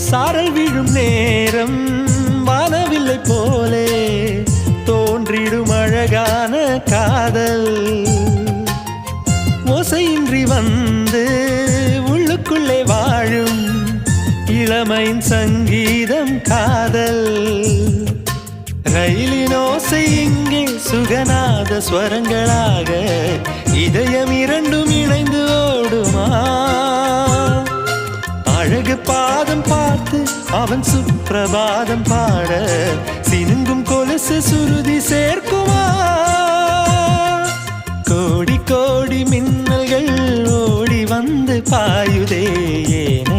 சாரல் விழும் நேரம் வானவில்லை போலே தோன்றிடும் அழகான காதல் ஓசையின்றி வந்து உள்ளுக்குள்ளே வாழும் இளமையின் சங்கீதம் காதல் ரயிலின் ஓசை இங்கே சுகநாத ஸ்வரங்களாக இதயம் இரண்டும் இணைந்து ஓடுமா அழகு பாதம் பார்த்து அவன் சுப்பிரபாதம் பாட சினுங்கும் கொலுசு சுருதி சேர்க்குமா கோடி கோடி மின்னல்கள் ஓடி வந்து பாயுதே ஏன